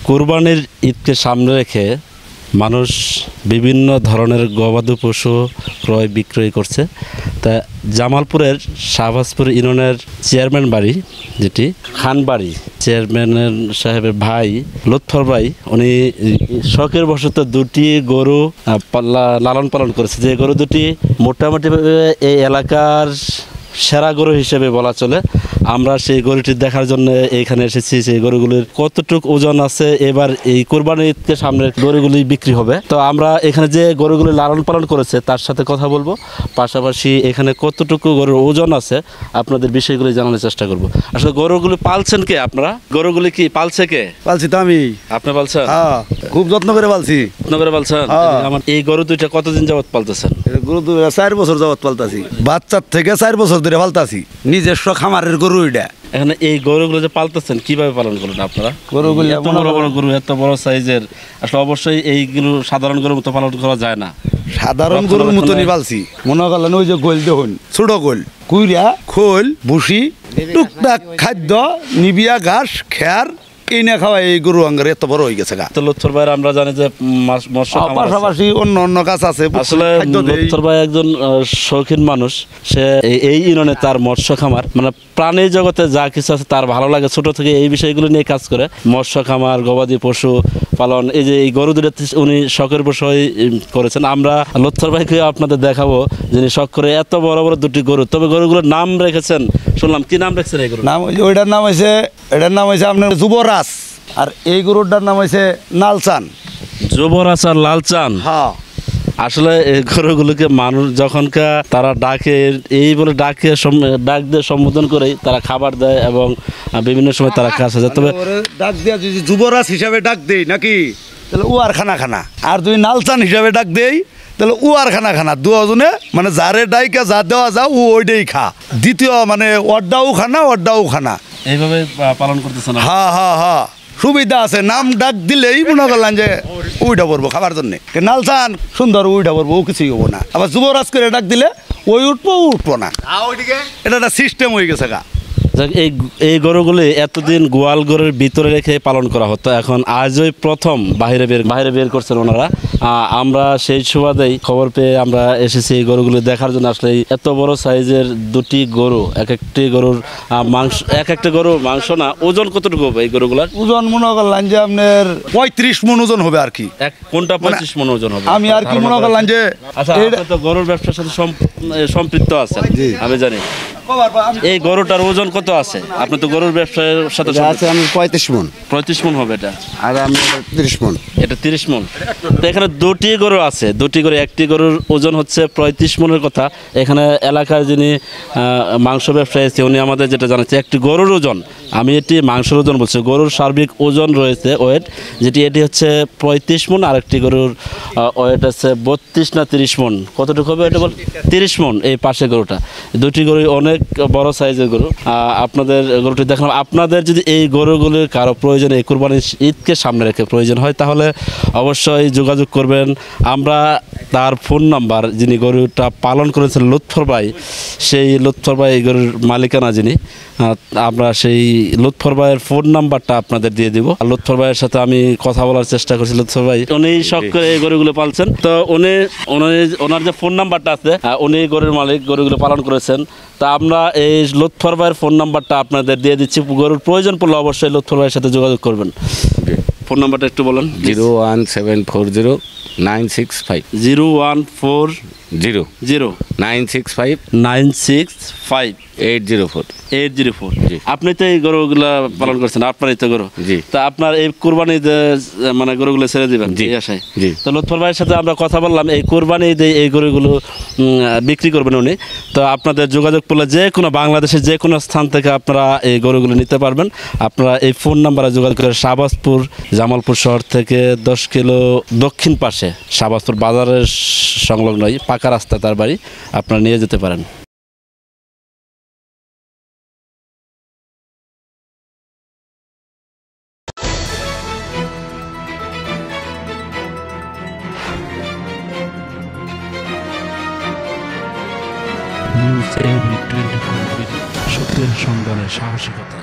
কোরবানির ঈদকে সামনে রেখে মানুষ বিভিন্ন ধরনের গবাদি পশু ক্রয় বিক্রয় করছে। তা জামালপুরের শাহবাজপুর ইউনিয়নের চেয়ারম্যান বাড়ি, যেটি খানবাড়ি, চেয়ারম্যানের সাহেবের ভাই লুৎফর ভাই, উনি শখের বশত দুটি গরু লালন পালন করেছে। যে গরু দুটি মোটামুটি এই এলাকার সেরা গরু হিসেবে বলা চলে। আমরা সেই গরুটি দেখার জন্য এখানে এসেছি। সেই গরুগুলির কতটুকু ওজন আছে, এবার এই কোরবানির ঈদকে সামনে গরুগুলি বিক্রি হবে। তো আমরা এখানে যে গরুগুলি লালন পালন করেছে তার সাথে কথা বলবো, পাশাপাশি এখানে কতটুকু গরুর ওজন আছে আপনাদের বিষয়গুলি জানানোর চেষ্টা করব। আসলে গরুগুলি পালছেন কে আপনারা? গরুগুলি কি পালছে কে? পালছি তো আমি। আপনি পালছেন? হ্যাঁ, খুব যত্ন করে পালছি। যত্ন করে পালছেন? আমার এই গরু দুইটা কতদিন যাবত পালতেছেন? গরু 4 বছর যাবত পালতাছি, বাচ্চার থেকে 4 বছর ধরে পালতাছি। নিজস্ব খামারের গরু এটা। এখানে এই গরুগুলো যে পালতেছেন কিভাবে পালন করেন আপনারা? গরুগুলি এত বড় বড় গরু, এত বড় সাইজের, আসলে অবশ্যই এইগুলো সাধারণ গরুর মতো পালন করা যায় না। সাধারণ গরুর মতনই পালছি। মনে করলেন ওই যে গোল দেখুন, ছোট গোল, কুইরা, খোল, ভুসি, টুকটাক খাদ্য, নিবিয়া ঘাস, খেয়ার, এই না খাওয়া এই গরু আঙ্গার এত বড় হয়ে গেছে। তো লুৎফর ভাই আমরা জানি যে মৎস্য পাশাপাশি অন্য অন্য কাজ আছে। আসলে লুৎফর ভাই একজন শৌখিন মানুষ। সে এই ইউনিয়নে তার মৎস্য খামার, মানে প্রাণী জগতে যা কিছু আছে তার ভালো লাগে, ছোট থেকে এই বিষয়গুলো নিয়ে কাজ করে। মৎস্য খামার, গবাদি পশু পালন, এই যে এই গরু দুটো উনি শখের বিষয় করেছেন। আমরা লুৎফর ভাইকে আপনাদের দেখাবো যিনি শখ করে এত বড় বড় দুটি গরু। তবে গরুগুলোর নাম রেখেছেন শুনলাম, কি নাম রেখেছেন এই গরু? নাম ওইটার নাম হয়েছে, এটার নাম হয়েছে আপনার যুবরাজ, আর এই গরুটার নাম হয়েছে লালচান। যুবরাজ আর লালচান। হ্যাঁ, আসলে এই গরুগুলোকে মানুষ যখনকার তারা ডাকে, এই বলে ডাকে ডাক দিয়ে সম্বোধন করেই তারা খাবার দেয় এবং বিভিন্ন সময় তারা কাছে যায়। তবে ডাক দিয়া যদি যুবরাজ হিসাবে ডাক দেই নাকি, তাহলে ও আর খানা খানা, আর যদি লালচান হিসাবে ডাক দেই তাহলে ও আর খানা খানা। দুজনে মানে যারে ডাইকা যা দেওয়া যা ও ওইটাই খা। দ্বিতীয় মানে ওরটাও খানা, ওরটাও খানা, এইভাবে পালন করতেছেন? হ্যাঁ হ্যাঁ হ্যাঁ, সুবিধা আছে। নাম ডাক দিলেই মনে করলেন যে উইটা পড়বো খাবার জন্যে। নালচান সুন্দর উইটা পড়বো, ও কিছুই হবো না। আবার যুবরাজ করে ডাক দিলে ওই উঠবো, ও উঠবো না। এটা একটা সিস্টেম হয়ে গেছে গা। এই গরুগুলি এতদিন গোয়াল ঘরের ভিতরে রেখে পালন করা হতো, এখন আজই প্রথম বাইরে বের করছেন ওনারা। আমরা সেই সুবাদেই খবর পেয়ে আমরা এসেছি এই গরুগুলি দেখার জন্য। আসলে এত বড় সাইজের দুটি গরু, এক একটি গরুর মাংস, এক একটা গরু মাংস না, ওজন কতটুকু হবে এই গরুগুলার? ওজন মনে করলেন যে আপনার 35 মণ ওজন হবে আর কি। কোনটা 25 মণ ওজন হবে? আমি আর কি মনে করলাম যে আচ্ছা, আপনি তো গরুর ব্যবসার সাথে সম্পৃক্ত আছেন, আমি জানি। এই গরুটার ওজন কত আছে? আপনি তো গরুর ব্যবসার সাথে আছে। আমি 35 মণ। 35 মণ হবে এটা, আর আমি 30 মণ। এটা 30 মণ। তো এখানে দুটি গরু আছে, দুটি গরু, একটি গরুর ওজন হচ্ছে 35 মণের কথা। এখানে এলাকায় যিনি মাংস ব্যবসায়ী আছে উনি আমাদের যেটা জানাচ্ছে, একটি গরুর ওজন, আমি এটি মাংসের ওজন বলছি, গরুর সার্বিক ওজন রয়েছে ওয়েট, যেটি এটি হচ্ছে 35 মণ। আরেকটি গরুর ওয়েট আছে 32 না 30 মণ। কতটুকু হবে এটা বল? 30 মণ। এই পাশে গরুটা, দুটি গরু অনেক বড় সাইজের গরু। আপনাদের গরুটি দেখলাম। আপনাদের যদি এই গরুগুলির কারো প্রয়োজন, এই কুরবানির ঈদকে সামনে রেখে প্রয়োজন হয়, তাহলে অবশ্যই যোগাযোগ করবেন। আমরা তার ফোন নাম্বার, যিনি গরুটা পালন করেছেন লুৎফর ভাই, সেই লুৎফর ভাই এই গরুর মালিকানা যিনি, আমরা সেই লুৎফর ভাইয়ের ফোন নাম্বারটা আপনাদের দিয়ে দিব। লুৎফর ভাইয়ের সাথে আমি কথা বলার চেষ্টা করছি। লুৎফর ভাই উনি শখ করে এই গরুগুলো পালছেন, তো ওনার যে ফোন নাম্বারটা আছে, উনি গরুর মালিক, গরুগুলো পালন করেছেন। তা আমরা এই লুৎফর ভাইয়ের ফোন নাম্বারটা আপনাদের দিয়ে দিচ্ছি। গরুর প্রয়োজন পড়লে অবশ্যই লুৎফর ভাইয়ের সাথে যোগাযোগ করবেন। ফোন নাম্বারটা একটু বলেন। 01740 965 014 965 965 804 804। আপনি তো এই গরুগুলা পালন করছেন, আপনারই তো গরু। তা আপনার এই কোরবানি মানে গরুগুলো ছেড়ে দিবেন এই আশায়। তো লুৎফর ভাইয়ের সাথে আমরা কথা বললাম, এই কোরবানি ঈদে এই গরুগুলো বিক্রি করবেন উনি। তো আপনাদের যোগাযোগ করলে যে কোনো বাংলাদেশের যে কোনো স্থান থেকে আপনারা এই গরুগুলো নিতে পারবেন। আপনারা এই ফোন নাম্বারে যোগাযোগ করে শাহবাজপুর, জামালপুর শহর থেকে 10 কিলো দক্ষিণ পাশে শাহবাজপুর বাজারের সংলগ্নই পাকা রাস্তা তার বাড়ি, আপনারা নিয়ে যেতে পারেন। নিউজ এভরি 24 সত্যের সন্ধানে সাহসিকতা।